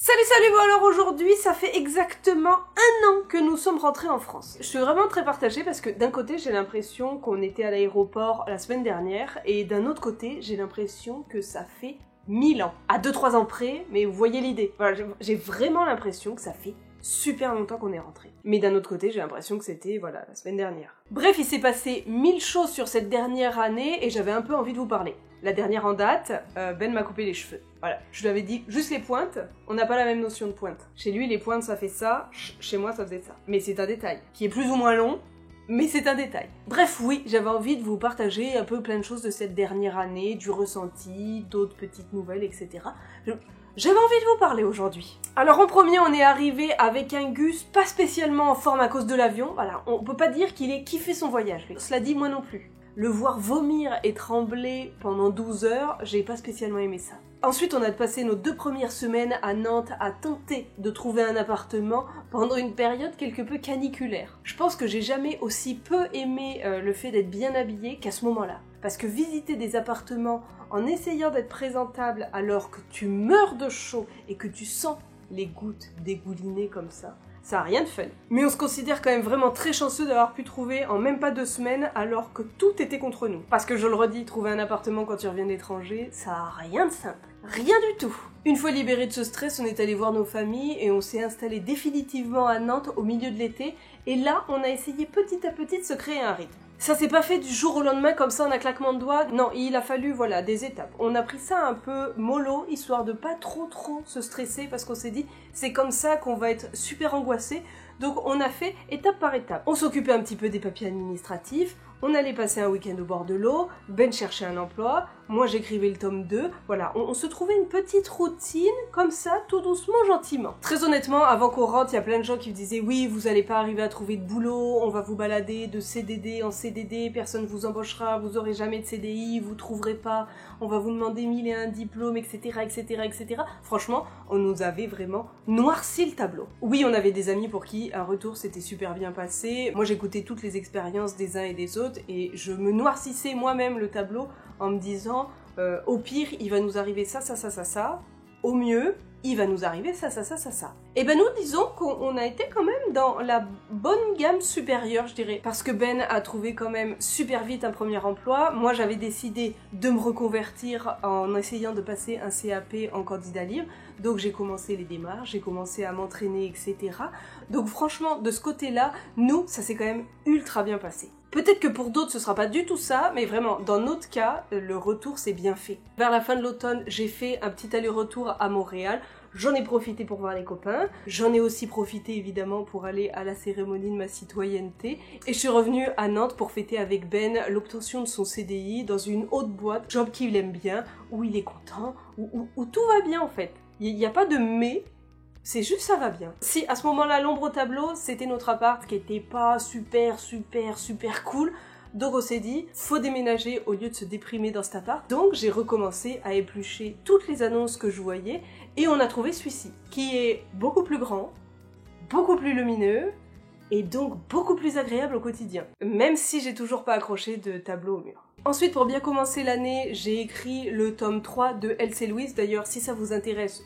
Salut, bon alors aujourd'hui ça fait exactement 1 an que nous sommes rentrés en France. Je suis vraiment très partagée parce que d'un côté j'ai l'impression qu'on était à l'aéroport la semaine dernière et d'un autre côté j'ai l'impression que ça fait 1000 ans. À 2-3 ans près, mais vous voyez l'idée. Voilà, j'ai vraiment l'impression que ça fait super longtemps qu'on est rentré. Mais d'un autre côté, j'ai l'impression que c'était, voilà, la semaine dernière. Bref, il s'est passé 1000 choses sur cette dernière année et j'avais un peu envie de vous parler. La dernière en date, Ben m'a coupé les cheveux. Voilà, je lui avais dit juste les pointes, on n'a pas la même notion de pointe. Chez lui, les pointes ça fait ça, chez moi ça faisait ça. Mais c'est un détail, qui est plus ou moins long, mais c'est un détail. Bref, oui, j'avais envie de vous partager un peu plein de choses de cette dernière année, du ressenti, d'autres petites nouvelles, etc. J'avais envie de vous parler aujourd'hui. Alors en premier, on est arrivé avec un Gus pas spécialement en forme à cause de l'avion. Voilà, on peut pas dire qu'il ait kiffé son voyage. Cela dit, moi non plus. Le voir vomir et trembler pendant 12 heures, j'ai pas spécialement aimé ça. Ensuite, on a passé nos 2 premières semaines à Nantes à tenter de trouver un appartement pendant une période quelque peu caniculaire. Je pense que j'ai jamais aussi peu aimé le fait d'être bien habillée qu'à ce moment-là. Parce que visiter des appartements en essayant d'être présentable alors que tu meurs de chaud et que tu sens les gouttes dégouliner comme ça a rien de fun. Mais on se considère quand même vraiment très chanceux d'avoir pu trouver en même pas 2 semaines alors que tout était contre nous. Parce que je le redis, trouver un appartement quand tu reviens de l'étranger, ça a rien de simple. Rien du tout. Une fois libéré de ce stress, on est allé voir nos familles et on s'est installé définitivement à Nantes au milieu de l'été. Et là, on a essayé petit à petit de se créer un rythme. Ça s'est pas fait du jour au lendemain comme ça en un claquement de doigts, non, il a fallu, voilà, des étapes. On a pris ça un peu mollo, histoire de pas trop se stresser, parce qu'on s'est dit, c'est comme ça qu'on va être super angoissé, donc on a fait étape par étape. On s'occupait un petit peu des papiers administratifs, on allait passer un week-end au bord de l'eau, Ben cherchait un emploi, moi j'écrivais le tome 2, voilà, on se trouvait une petite routine, comme ça, tout doucement, gentiment. Très honnêtement, avant qu'on rentre, il y a plein de gens qui me disaient « Oui, vous allez pas arriver à trouver de boulot, on va vous balader de CDD en CDD, personne vous embauchera, vous aurez jamais de CDI, vous trouverez pas, on va vous demander 1001 diplômes, etc., etc., etc. » Franchement, on nous avait vraiment noirci le tableau. Oui, on avait des amis pour qui un retour s'était super bien passé, moi j'écoutais toutes les expériences des uns et des autres, et je me noircissais moi-même le tableau en me disant au pire il va nous arriver ça, au mieux il va nous arriver ça. Et ben nous disons qu'on a été quand même dans la bonne gamme supérieure, je dirais, parce que Ben a trouvé quand même super vite un premier emploi. Moi j'avais décidé de me reconvertir en essayant de passer un CAP en candidat libre, donc j'ai commencé les démarches, j'ai commencé à m'entraîner, etc. Donc franchement de ce côté-là, nous ça s'est quand même ultra bien passé. Peut-être que pour d'autres ce sera pas du tout ça, mais vraiment, dans notre cas, le retour s'est bien fait. Vers la fin de l'automne, j'ai fait un petit aller-retour à Montréal. J'en ai profité pour voir les copains. J'en ai aussi profité évidemment pour aller à la cérémonie de ma citoyenneté. Et je suis revenue à Nantes pour fêter avec Ben l'obtention de son CDI dans une haute boîte, job qu'il aime bien, où il est content, où tout va bien en fait. Il n'y a pas de mais. C'est juste ça va bien. Si à ce moment-là l'ombre au tableau c'était notre appart qui était pas super cool, donc on s'est dit faut déménager au lieu de se déprimer dans cet appart. Donc j'ai recommencé à éplucher toutes les annonces que je voyais et on a trouvé celui-ci qui est beaucoup plus grand, beaucoup plus lumineux et donc beaucoup plus agréable au quotidien. Même si j'ai toujours pas accroché de tableau au mur. Ensuite, pour bien commencer l'année, j'ai écrit le tome 3 de Else et Louise. D'ailleurs, si ça vous intéresse,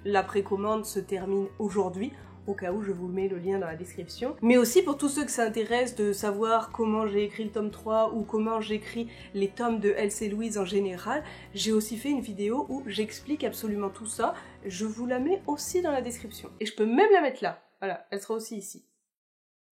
la précommande se termine aujourd'hui. Au cas où, je vous mets le lien dans la description. Mais aussi pour tous ceux que ça intéresse de savoir comment j'ai écrit le tome 3 ou comment j'écris les tomes de Else et Louise en général, j'ai aussi fait une vidéo où j'explique absolument tout ça. Je vous la mets aussi dans la description. Et je peux même la mettre là. Voilà, elle sera aussi ici.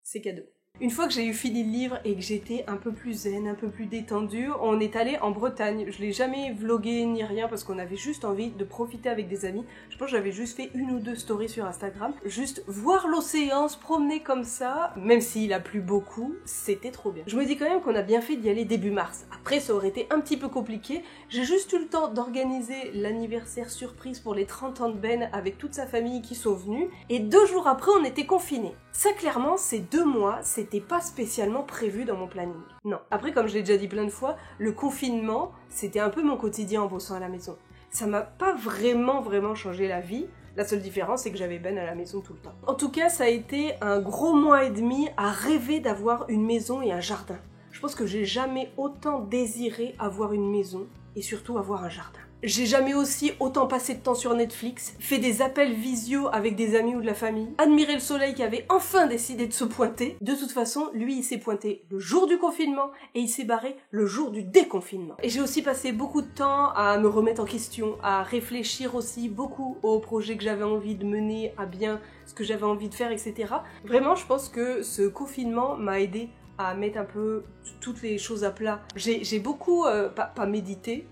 C'est cadeau. Une fois que j'ai eu fini le livre et que j'étais un peu plus zen, un peu plus détendue, on est allé en Bretagne. Je l'ai jamais vlogué ni rien parce qu'on avait juste envie de profiter avec des amis. Je pense que j'avais juste fait 1 ou 2 stories sur Instagram. Juste voir l'océan, se promener comme ça, même s'il a plu beaucoup, c'était trop bien. Je me dis quand même qu'on a bien fait d'y aller début mars. Après, ça aurait été un petit peu compliqué. J'ai juste eu le temps d'organiser l'anniversaire surprise pour les 30 ans de Ben avec toute sa famille qui sont venus. Et 2 jours après, on était confinés. Ça, clairement, ces 2 mois, c'était pas spécialement prévu dans mon planning. Non. Après, comme je l'ai déjà dit plein de fois, le confinement, c'était un peu mon quotidien en bossant à la maison. Ça m'a pas vraiment changé la vie. La seule différence, c'est que j'avais Ben à la maison tout le temps. En tout cas, ça a été un gros mois et demi à rêver d'avoir une maison et un jardin. Je pense que j'ai jamais autant désiré avoir une maison et surtout avoir un jardin. J'ai jamais aussi autant passé de temps sur Netflix, fait des appels visio avec des amis ou de la famille, admiré le soleil qui avait enfin décidé de se pointer. De toute façon, lui il s'est pointé le jour du confinement et il s'est barré le jour du déconfinement. Et j'ai aussi passé beaucoup de temps à me remettre en question, à réfléchir aussi beaucoup aux projets que j'avais envie de mener à bien, ce que j'avais envie de faire, etc. Vraiment, je pense que ce confinement m'a aidé à mettre un peu toutes les choses à plat. J'ai beaucoup, pas médité,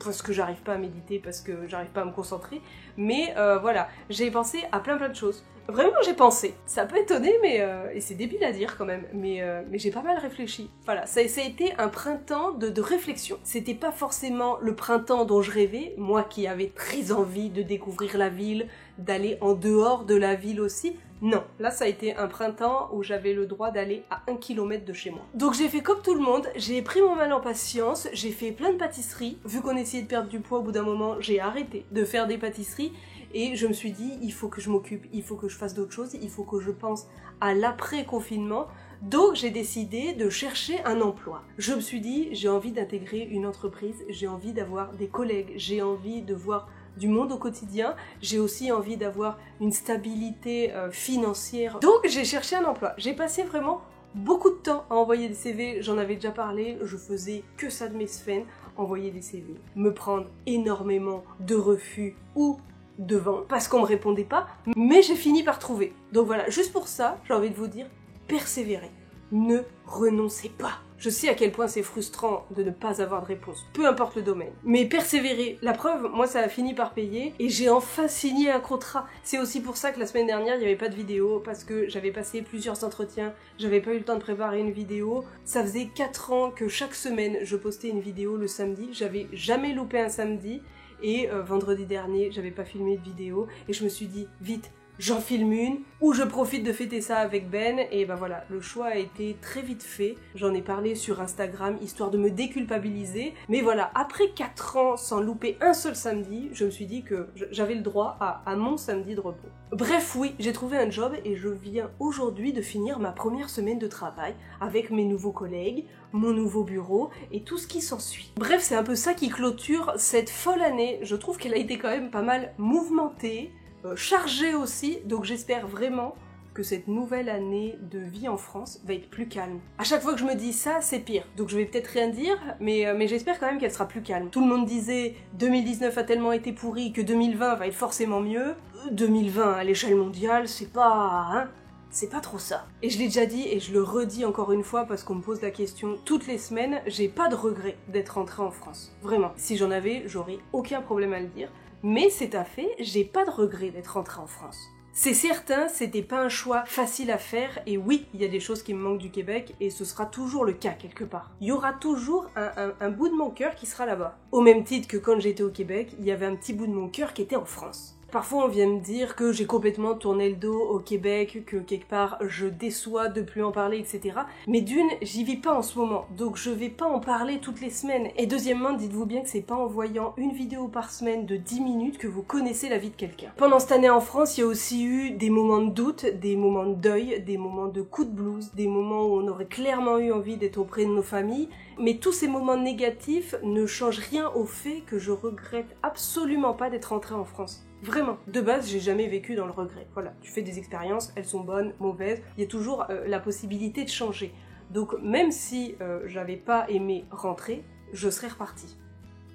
parce que j'arrive pas à méditer, parce que j'arrive pas à me concentrer, mais voilà, j'ai pensé à plein de choses. Vraiment j'ai pensé, ça peut étonner, mais et c'est débile à dire quand même, mais j'ai pas mal réfléchi. Voilà, ça a été un printemps de réflexion. C'était pas forcément le printemps dont je rêvais, moi qui avais très envie de découvrir la ville, d'aller en dehors de la ville aussi. Non, là ça a été un printemps où j'avais le droit d'aller à 1 km de chez moi. Donc j'ai fait comme tout le monde, j'ai pris mon mal en patience, j'ai fait plein de pâtisseries. Vu qu'on essayait de perdre du poids au bout d'un moment, j'ai arrêté de faire des pâtisseries et je me suis dit il faut que je m'occupe, il faut que je fasse d'autres choses, il faut que je pense à l'après-confinement. Donc j'ai décidé de chercher un emploi. Je me suis dit j'ai envie d'intégrer une entreprise, j'ai envie d'avoir des collègues, j'ai envie de voir du monde au quotidien, j'ai aussi envie d'avoir une stabilité financière. Donc j'ai cherché un emploi. J'ai passé vraiment beaucoup de temps à envoyer des CV, j'en avais déjà parlé, je faisais que ça de mes semaines, envoyer des CV, me prendre énormément de refus ou de vent parce qu'on me répondait pas, mais j'ai fini par trouver. Donc voilà, juste pour ça, j'ai envie de vous dire, persévérez, ne renoncez pas. Je sais à quel point c'est frustrant de ne pas avoir de réponse, peu importe le domaine. Mais persévérer, la preuve, moi ça a fini par payer et j'ai enfin signé un contrat. C'est aussi pour ça que la semaine dernière il n'y avait pas de vidéo, parce que j'avais passé plusieurs entretiens, j'avais pas eu le temps de préparer une vidéo. Ça faisait 4 ans que chaque semaine je postais une vidéo le samedi, j'avais jamais loupé un samedi et vendredi dernier j'avais pas filmé de vidéo et je me suis dit vite, j'en filme une, ou je profite de fêter ça avec Ben, et ben voilà, le choix a été très vite fait. J'en ai parlé sur Instagram, histoire de me déculpabiliser, mais voilà, après 4 ans sans louper un seul samedi, je me suis dit que j'avais le droit à mon samedi de repos. Bref, oui, j'ai trouvé un job, et je viens aujourd'hui de finir ma première semaine de travail, avec mes nouveaux collègues, mon nouveau bureau, et tout ce qui s'ensuit. Bref, c'est un peu ça qui clôture cette folle année. Je trouve qu'elle a été quand même pas mal mouvementée, chargée aussi, donc j'espère vraiment que cette nouvelle année de vie en France va être plus calme. À chaque fois que je me dis ça, c'est pire, donc je vais peut-être rien dire, mais j'espère quand même qu'elle sera plus calme. Tout le monde disait 2019 a tellement été pourri que 2020 va être forcément mieux. 2020 à l'échelle mondiale, c'est pas... hein, c'est pas trop ça. Et je l'ai déjà dit et je le redis encore une fois parce qu'on me pose la question toutes les semaines, j'ai pas de regret d'être rentrée en France. Vraiment. Si j'en avais, j'aurais aucun problème à le dire. Mais c'est à fait, j'ai pas de regret d'être rentrée en France. C'est certain, c'était pas un choix facile à faire, et oui, il y a des choses qui me manquent du Québec, et ce sera toujours le cas quelque part. Il y aura toujours un bout de mon cœur qui sera là-bas. Au même titre que quand j'étais au Québec, il y avait un petit bout de mon cœur qui était en France. Parfois on vient me dire que j'ai complètement tourné le dos au Québec, que quelque part je déçois de plus en parler, etc. Mais d'une, j'y vis pas en ce moment, donc je vais pas en parler toutes les semaines. Et deuxièmement, dites-vous bien que c'est pas en voyant une vidéo par semaine de 10 minutes que vous connaissez la vie de quelqu'un. Pendant cette année en France, il y a aussi eu des moments de doute, des moments de deuil, des moments de coup de blues, des moments où on aurait clairement eu envie d'être auprès de nos familles. Mais tous ces moments négatifs ne changent rien au fait que je regrette absolument pas d'être rentrée en France. Vraiment. De base, j'ai jamais vécu dans le regret. Voilà, tu fais des expériences, elles sont bonnes, mauvaises, il y a toujours la possibilité de changer. Donc même si j'avais pas aimé rentrer, je serais repartie.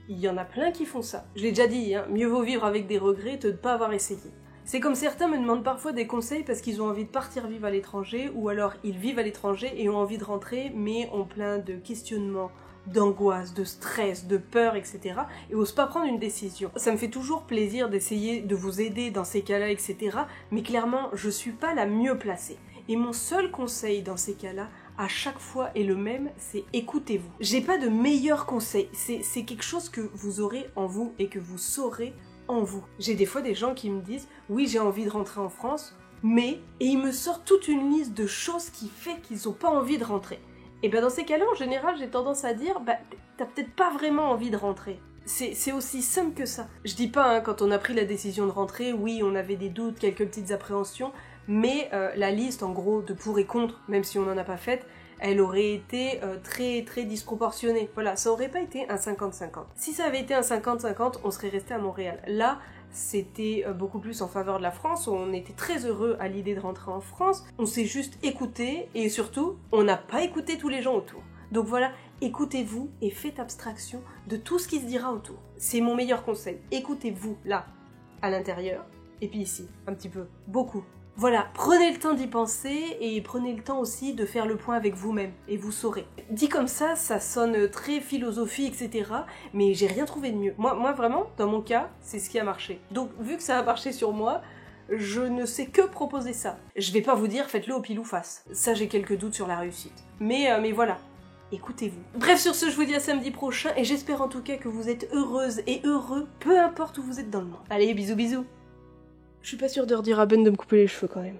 Il y en a plein qui font ça. Je l'ai déjà dit, hein, mieux vaut vivre avec des regrets que de ne pas avoir essayé. C'est comme certains me demandent parfois des conseils parce qu'ils ont envie de partir vivre à l'étranger, ou alors ils vivent à l'étranger et ont envie de rentrer, mais ont plein de questionnements, d'angoisse, de stress, de peur, etc. et osent pas prendre une décision. Ça me fait toujours plaisir d'essayer de vous aider dans ces cas-là, etc. mais clairement, je suis pas la mieux placée. Et mon seul conseil dans ces cas-là, à chaque fois est le même, c'est écoutez-vous. J'ai pas de meilleur conseil, c'est quelque chose que vous aurez en vous et que vous saurez en vous. J'ai des fois des gens qui me disent « oui, j'ai envie de rentrer en France, mais... » et ils me sortent toute une liste de choses qui fait qu'ils ont pas envie de rentrer. Et ben dans ces cas-là, en général, j'ai tendance à dire « bah, t'as peut-être pas vraiment envie de rentrer. » C'est aussi simple que ça. Je dis pas, hein, quand on a pris la décision de rentrer, oui, on avait des doutes, quelques petites appréhensions, mais la liste, en gros, de pour et contre, même si on n'en a pas faite, elle aurait été très disproportionnée. Voilà, ça aurait pas été un 50-50. Si ça avait été un 50-50, on serait resté à Montréal. Là, c'était beaucoup plus en faveur de la France, on était très heureux à l'idée de rentrer en France, on s'est juste écouté, et surtout, on n'a pas écouté tous les gens autour. Donc voilà, écoutez-vous et faites abstraction de tout ce qui se dira autour. C'est mon meilleur conseil. Écoutez-vous là, à l'intérieur, et puis ici, un petit peu, beaucoup. Voilà, prenez le temps d'y penser et prenez le temps aussi de faire le point avec vous-même, et vous saurez. Dit comme ça sonne très philosophie, etc. Mais j'ai rien trouvé de mieux. Moi vraiment, dans mon cas, c'est ce qui a marché. Donc vu que ça a marché sur moi, je ne sais que proposer ça. Je vais pas vous dire faites-le au pile ou face. Ça, j'ai quelques doutes sur la réussite. Mais voilà. Écoutez-vous. Bref, sur ce, je vous dis à samedi prochain, et j'espère en tout cas que vous êtes heureuses et heureux, peu importe où vous êtes dans le monde. Allez, bisous bisous. Je suis pas sûre de redire à Ben de me couper les cheveux quand même.